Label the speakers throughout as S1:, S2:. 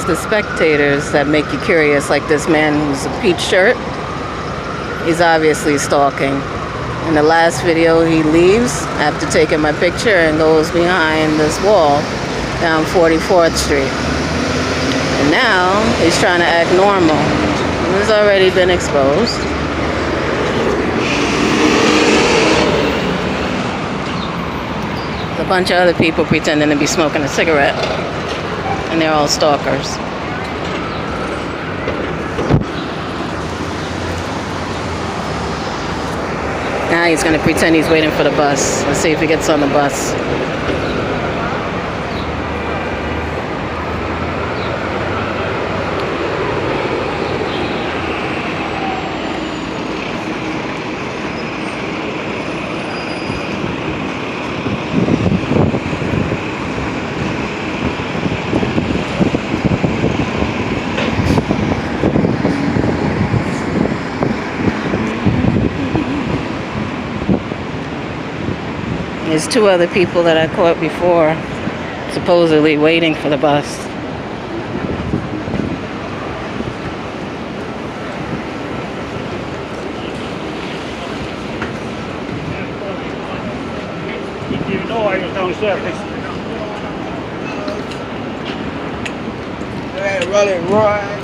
S1: the spectators that make you curious, like this man who's a peach shirt. He's obviously stalking. In the last video, he leaves after taking my picture and goes behind this wall down 44th Street. And now he's trying to act normal. He's already been exposed. A bunch of other people pretending to be smoking a cigarette, and they're all stalkers. Now he's going to pretend he's waiting for the bus. Let's see if he gets on the bus. There's two other people that I caught before, supposedly waiting for the bus.
S2: You know I was downstairs. Hey, running right.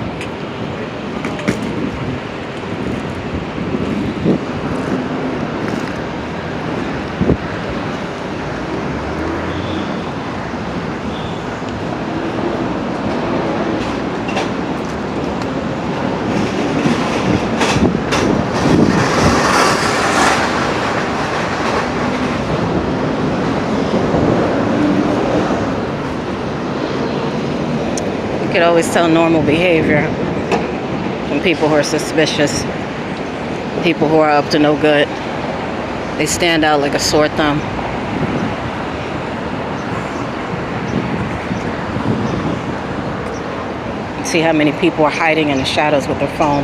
S1: You could always tell normal behavior from people who are suspicious, people who are up to no good. They stand out like a sore thumb. See how many people are hiding in the shadows with their phone.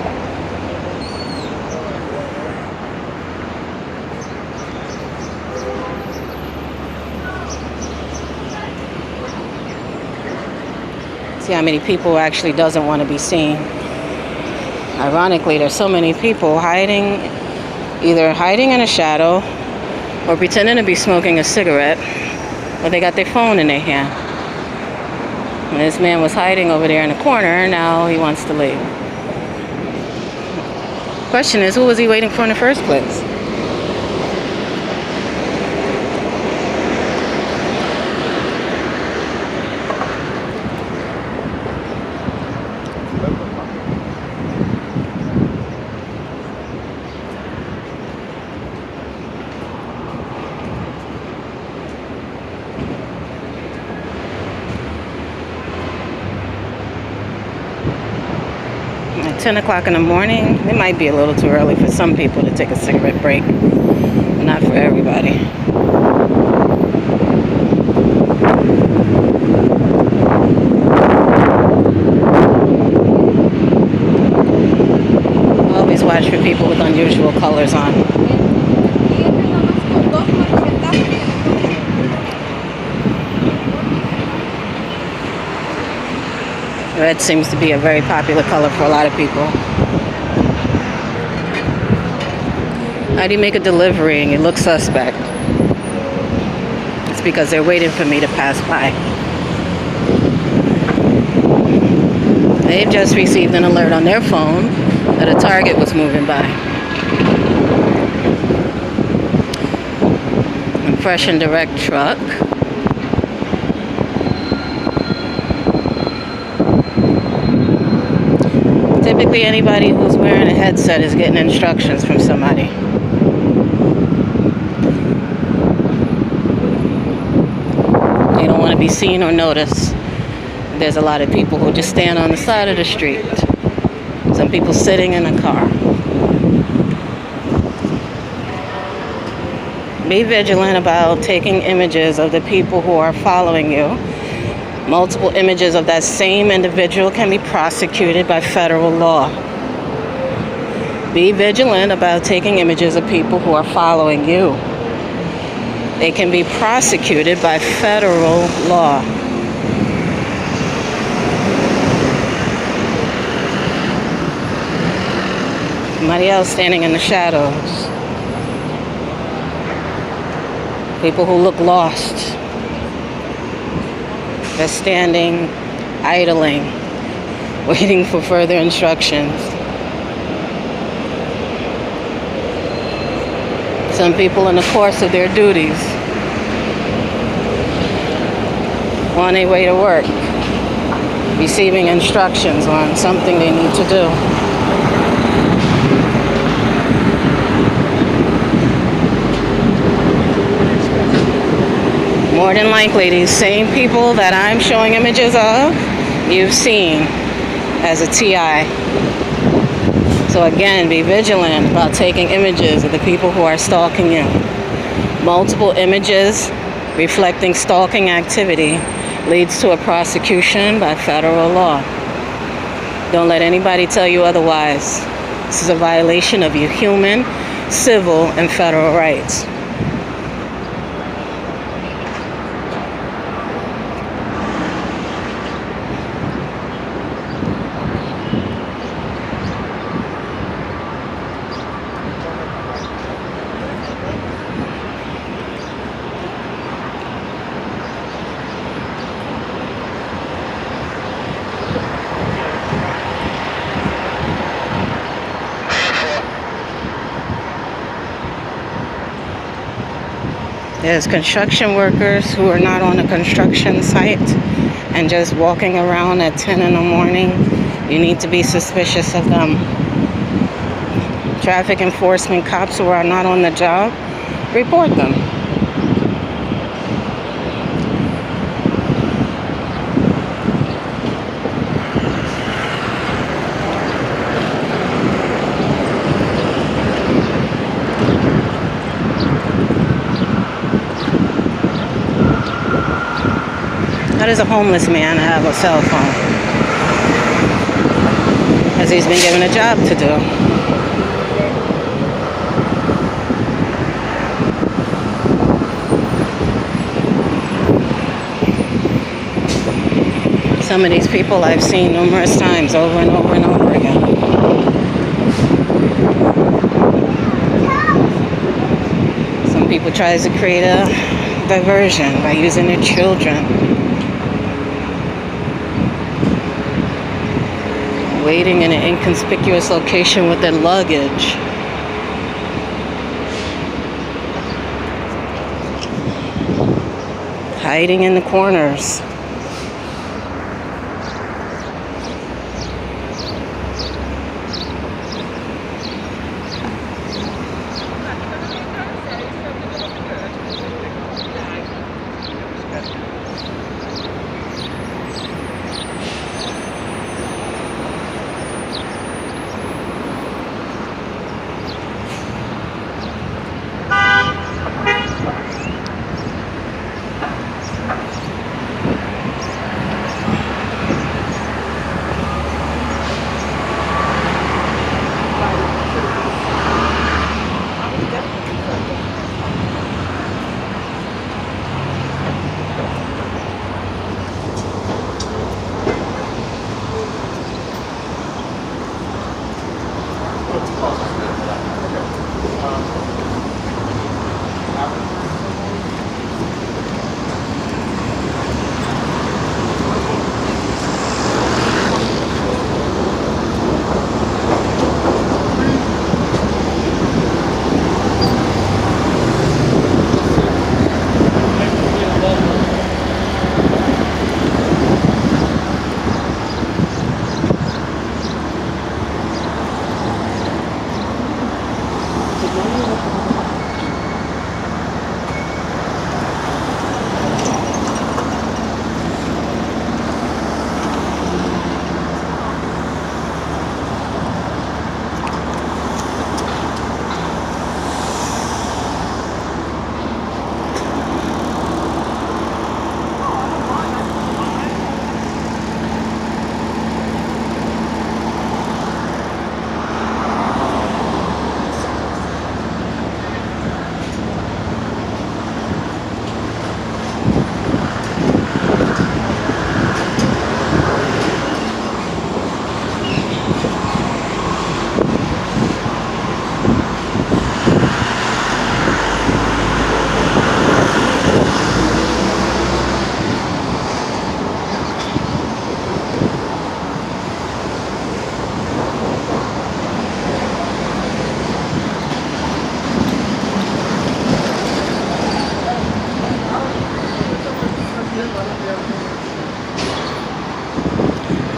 S1: See how many people actually doesn't want to be seen. Ironically, there's so many people hiding, either hiding in a shadow or pretending to be smoking a cigarette, or they got their phone in their hand. And this man was hiding over there in the corner, and now he wants to leave. Question is, who was he waiting for in the first place? At 10 o'clock in the morning, it might be a little too early for some people to take a cigarette break. Not for everybody. Always watch for people with unusual colors on. Red seems to be a very popular color for a lot of people. How do you make a delivery and you look suspect? It's because they're waiting for me to pass by. They've just received an alert on their phone that a target was moving by. A fresh and direct truck. Typically, anybody who's wearing a headset is getting instructions from somebody. They don't want to be seen or noticed. There's a lot of people who just stand on the side of the street. Some people sitting in a car. Be vigilant about taking images of the people who are following you. Multiple images of that same individual can be prosecuted by federal law. Be vigilant about taking images of people who are following you. They can be prosecuted by federal law. Somebody else standing in the shadows. People who look lost. They're standing, idling, waiting for further instructions. Some people in the course of their duties, on their way to work, receiving instructions on something they need to do. More than likely, these same people that I'm showing images of, you've seen as a TI. So again, be vigilant about taking images of the people who are stalking you. Multiple images reflecting stalking activity leads to a prosecution by federal law. Don't let anybody tell you otherwise. This is a violation of your human, civil, and federal rights. There's construction workers who are not on a construction site and just walking around at 10 in the morning. You need to be suspicious of them. Traffic enforcement cops who are not on the job, report them. How does a homeless man have a cell phone? Because he's been given a job to do. Some of these people I've seen numerous times, over and over and over again. Some people try to create a diversion by using their children. Waiting in an inconspicuous location with their luggage. Hiding in the corners.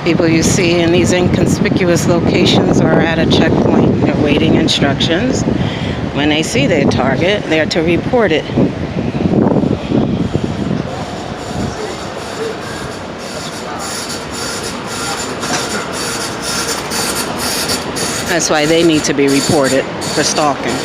S1: People you see in these inconspicuous locations or at a checkpoint, they're waiting instructions. When they see their target, they're to report it. That's why they need to be reported for stalking.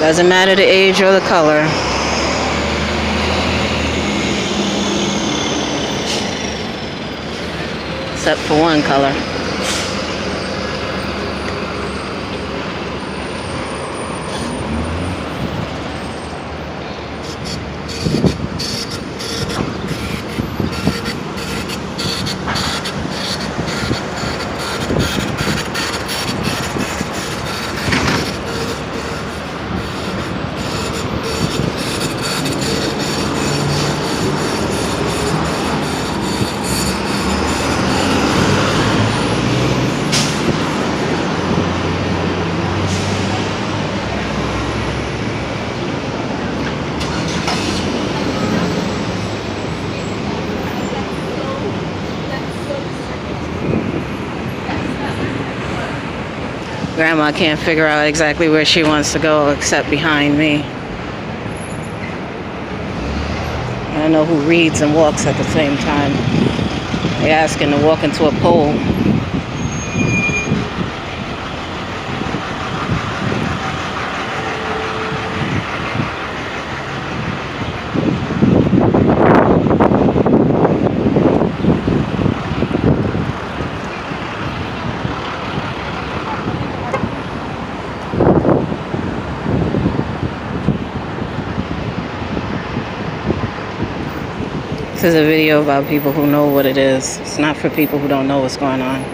S1: Doesn't matter the age or the color. Except for one color. Grandma can't figure out exactly where she wants to go except behind me. I don't know who reads and walks at the same time. They asking to walk into a pole. This is a video about people who know what it is. It's not for people who don't know what's going on.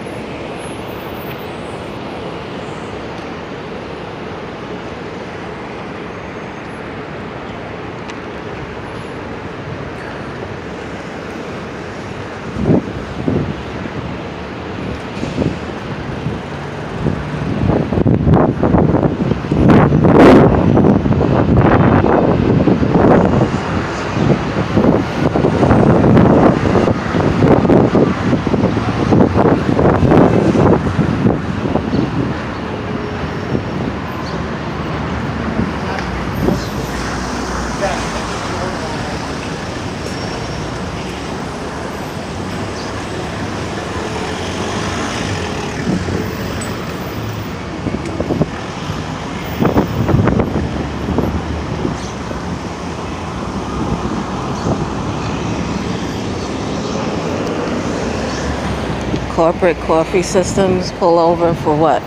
S1: Corporate coffee systems pull over for what?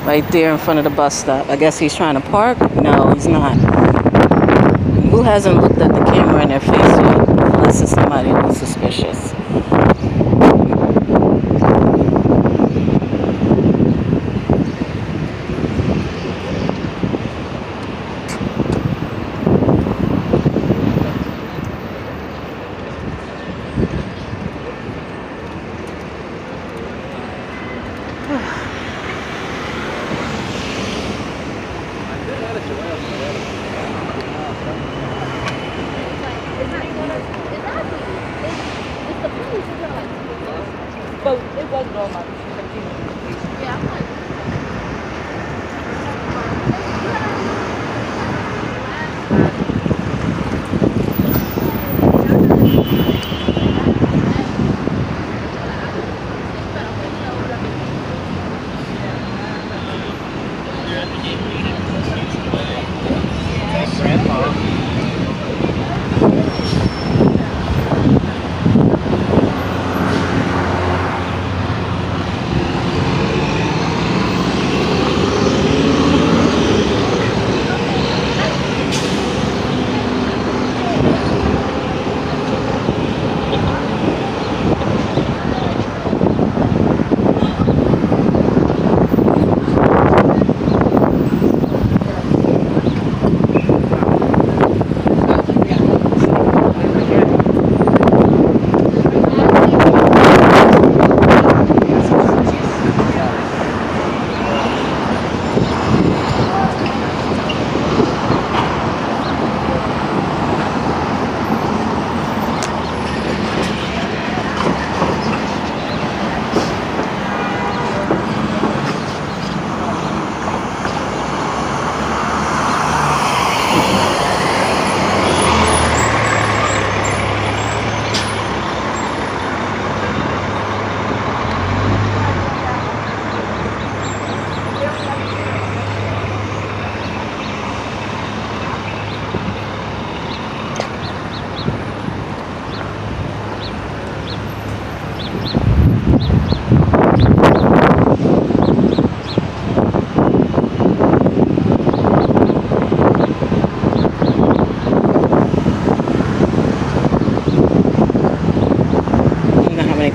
S1: Right there in front of the bus stop. I guess he's trying to park? No, he's not. Who hasn't looked at the camera in their face yet? unless it's somebody who's suspicious.
S3: But it was normal.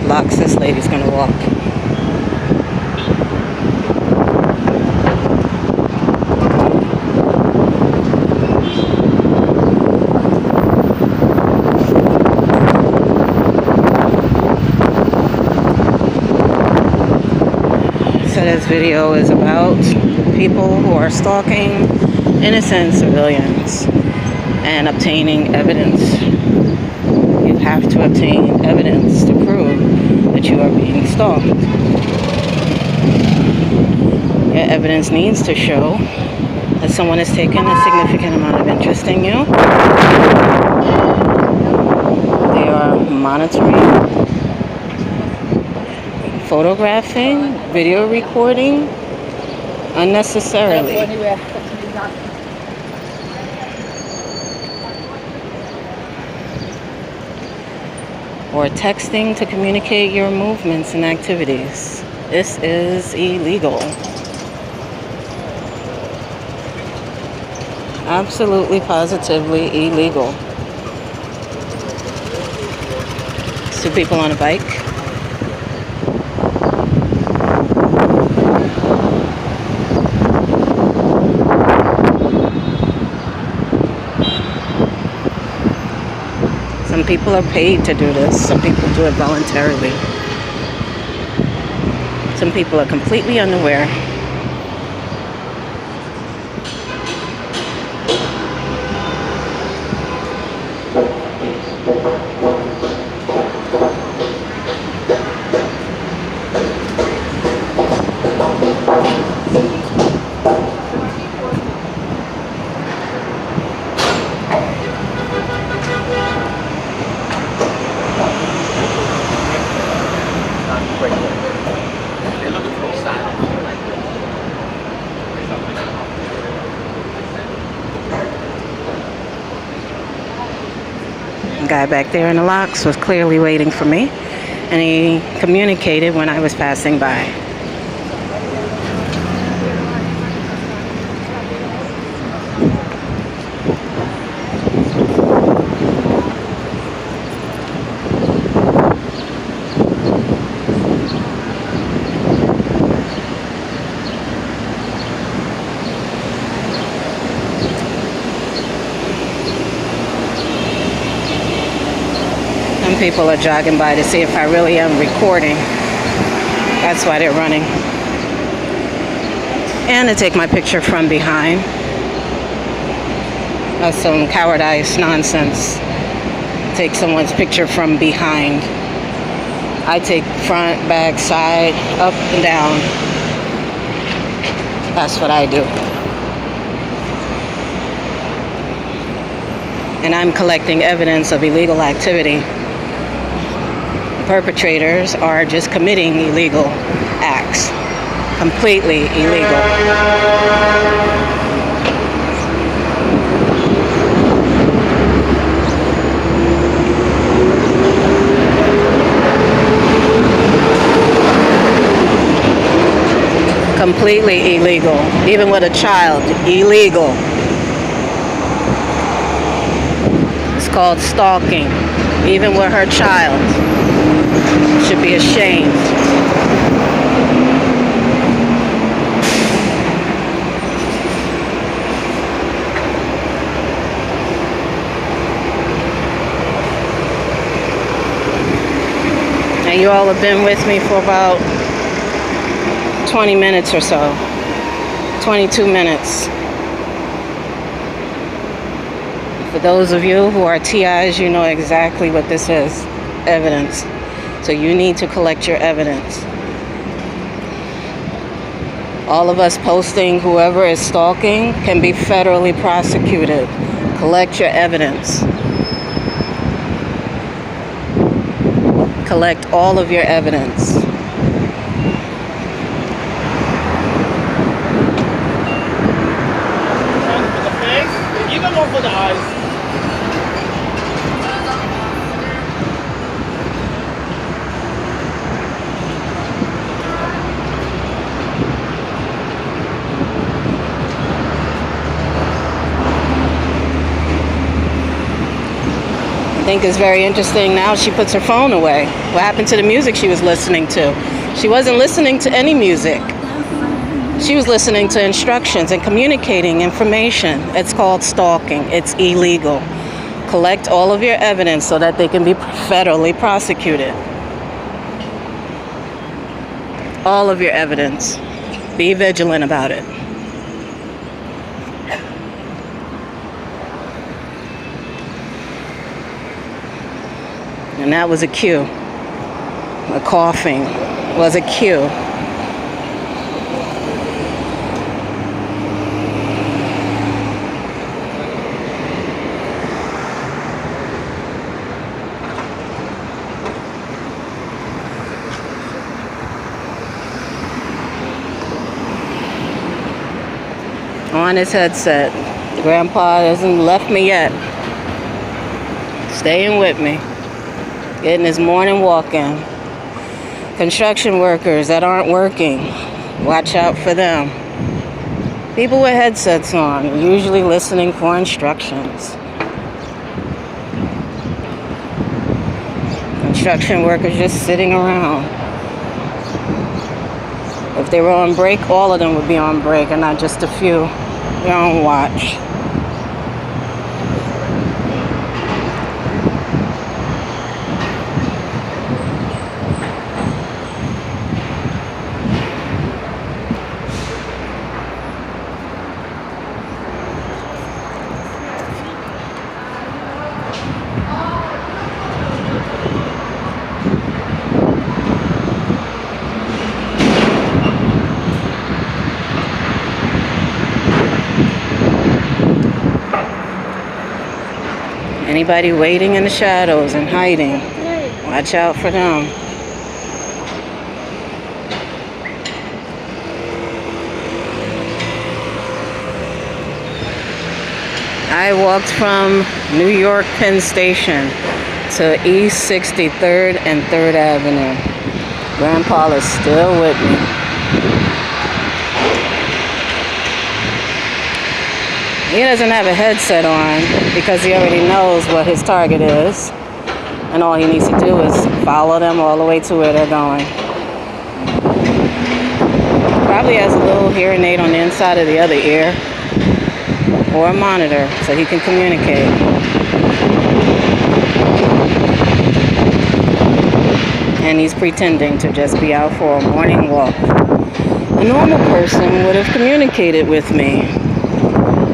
S3: Blocks this lady's gonna walk. So this video is about people who are stalking innocent civilians and obtaining evidence. You have to obtain evidence to prove that you are being stalked. Your evidence needs to show that someone has taken a significant amount of interest in you. They are monitoring, photographing, video recording unnecessarily. Or texting to communicate your movements and activities. This is illegal. Absolutely, positively illegal. Two people on a bike. Some people are paid to do this. Some people do it voluntarily. Some people are completely unaware. The guy back there in the locks was clearly waiting for me, and he communicated when I was passing by. Some people are jogging by to see if I really am recording. That's why they're running. And to take my picture from behind. That's some cowardice nonsense. Take someone's picture from behind. I take front, back, side, up and down. That's what I do. And I'm collecting evidence of illegal activity. Perpetrators are just committing illegal acts. Completely illegal. Completely illegal. Even with a child, illegal. It's called stalking. Even with her child. Should be ashamed. And you all have been with me for about 20 minutes or so. 22 minutes. For those of you who are TIs, you know exactly what this is. Evidence. So you need to collect your evidence. All of us posting whoever is stalking can be federally prosecuted. Collect your evidence. Collect all of your evidence.
S2: For the face, even more for the eyes.
S3: I think it's very interesting now she puts her phone away. What happened to the music she was listening to? She wasn't listening to any music. She was listening to instructions and communicating information. It's called stalking. It's illegal. Collect all of your evidence so that they can be federally prosecuted. All of your evidence. Be vigilant about it. And that was a cue. A coughing was a cue. On his headset. Grandpa hasn't left me yet. Staying with me. Getting his morning walk in. Construction workers that aren't working. Watch out for them. People with headsets on, usually listening for instructions. Construction workers just sitting around. If they were on break, all of them would be on break and not just a few. They're on watch. Anybody waiting in the shadows and hiding, watch out for them. I walked from New York Penn Station to East 63rd and 3rd Avenue. Grandpa is still with me. He doesn't have a headset on because he already knows what his target is. And all he needs to do is follow them all the way to where they're going. Probably has a little hearing aid on the inside of the other ear. Or a monitor so he can communicate. and he's pretending to just be out for a morning walk. A normal person would have communicated with me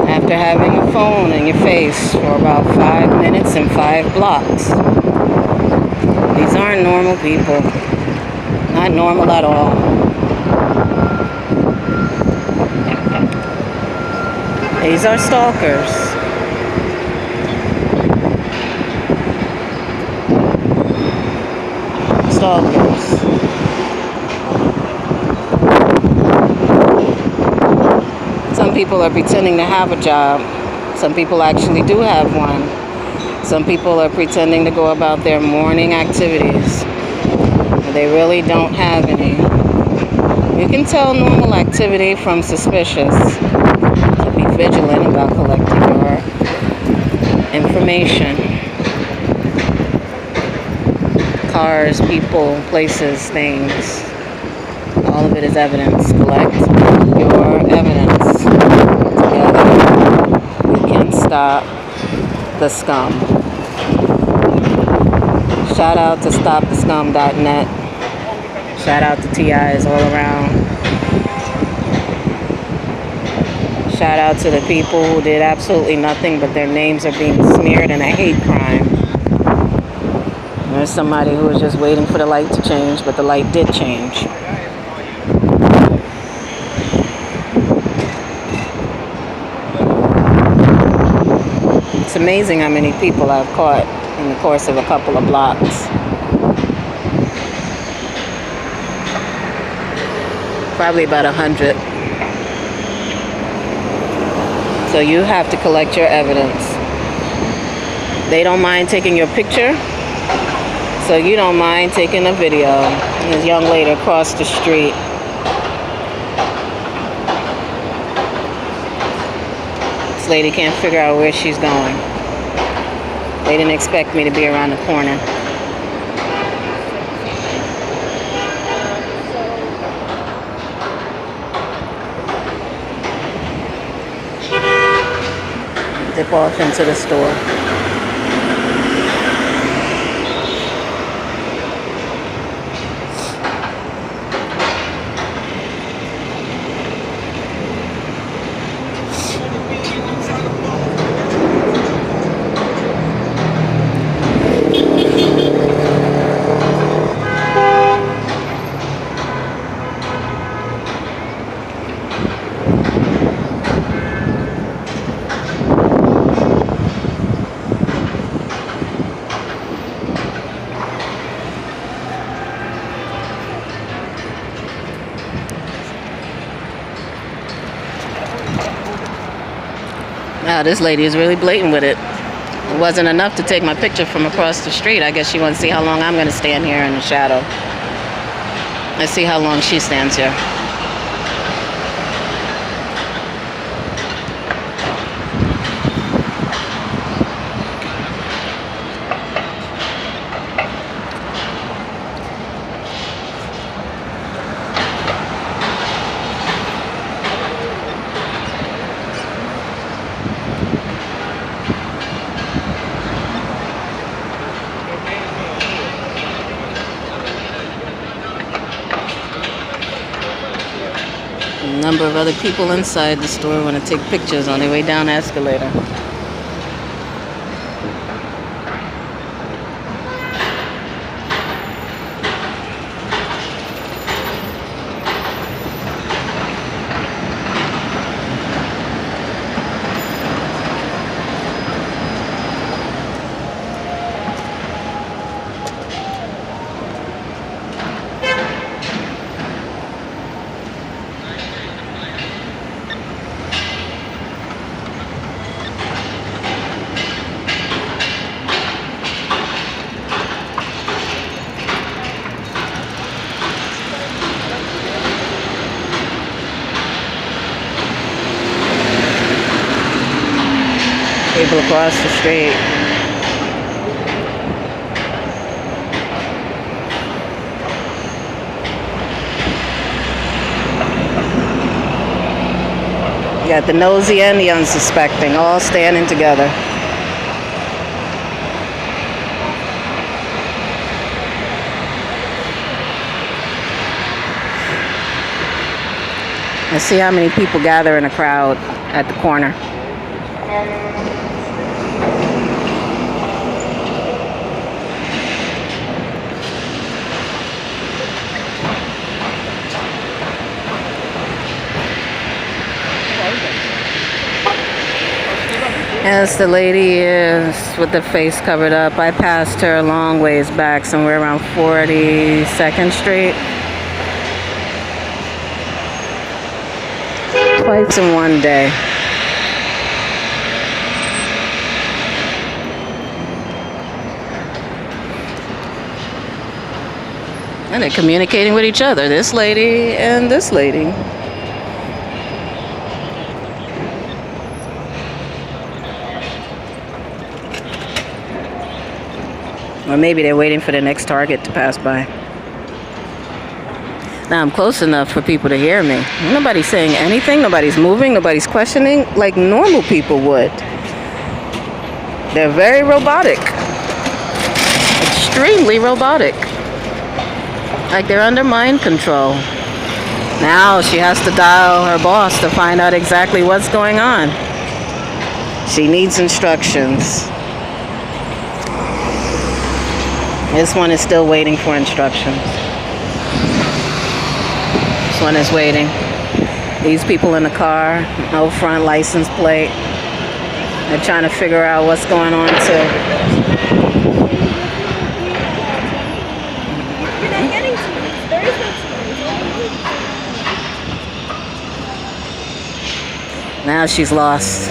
S3: after having a phone in your face for about 5 minutes and 5 blocks. These aren't normal people. Not normal at all. These are stalkers. Stalkers. Some people are pretending to have a job. Some people actually do have one. Some people are pretending to go about their morning activities. They really don't have any. You can tell normal activity from suspicious. So be vigilant about collecting your information. Cars, people, places, things. All of it is evidence. Collect your evidence. Together, we can stop the scum. Shout out to stopthescum.net. Shout out to TIs all around. Shout out to the people who did absolutely nothing, but their names are being smeared in a hate crime. There's somebody who was just waiting for the light to change, but the light did change. It's amazing how many people I've caught in the course of a couple of blocks. Probably about 100. So you have to collect your evidence. They don't mind taking your picture, so you don't mind taking a video. This young lady across the street. This lady can't figure out where she's going. They didn't expect me to be around the corner. Dip off into the store. Wow, this lady is really blatant with it. It wasn't enough to take my picture from across the street. I guess she wants to see how long I'm going to stand here in the shadow. Let's see how long she stands here. A number of other people inside the store want to take pictures on their way down the escalator. People across the street. You got the nosy and the unsuspecting all standing together. Let's see how many people gather in a crowd at the corner. As the lady is with the face covered up, I passed her a long ways back, somewhere around 42nd Street. Twice in one day. And they're communicating with each other, this lady and this lady. Or maybe they're waiting for the next target to pass by. Now I'm close enough for people to hear me. Nobody's saying anything, nobody's moving, nobody's questioning like normal people would. They're very robotic. Extremely robotic. Like they're under mind control. Now she has to dial her boss to find out exactly what's going on. She needs instructions. This one is still waiting for instructions. This one is waiting. These people in the car, no front license plate. They're trying to figure out what's going on too. Now she's lost.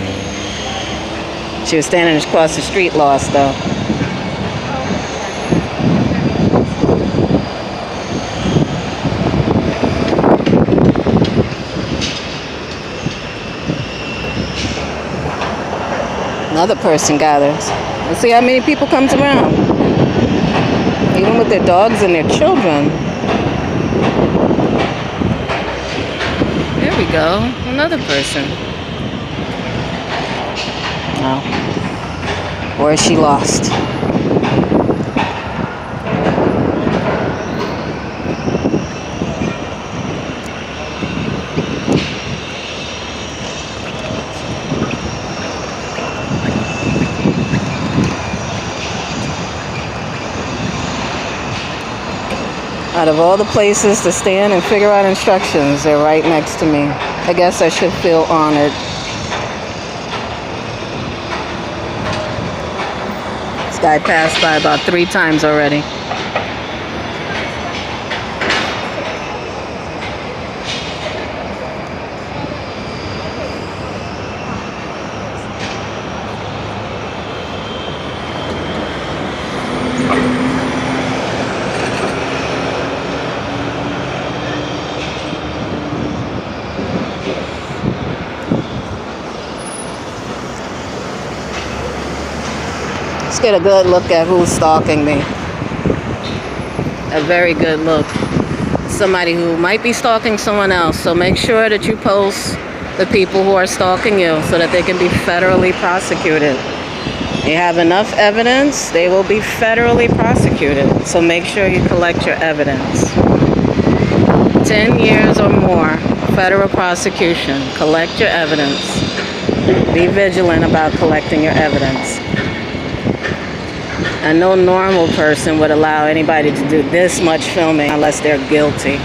S3: She was standing across the street lost though. Another person gathers. Let's see how many people comes around. Even with their dogs and their children. There we go. Another person. Oh. Or is she lost? Out of all the places to stand and figure out instructions, they're right next to me. I guess I should feel honored. This guy passed by about 3 times already. Let's get a good look at who's stalking me. A very good look. Somebody who might be stalking someone else. So make sure that you post the people who are stalking you so that they can be federally prosecuted. You have enough evidence, they will be federally prosecuted. So make sure you collect your evidence. 10 years or more, federal prosecution. Collect your evidence. Be vigilant about collecting your evidence. And no normal person would allow anybody to do this much filming unless they're guilty.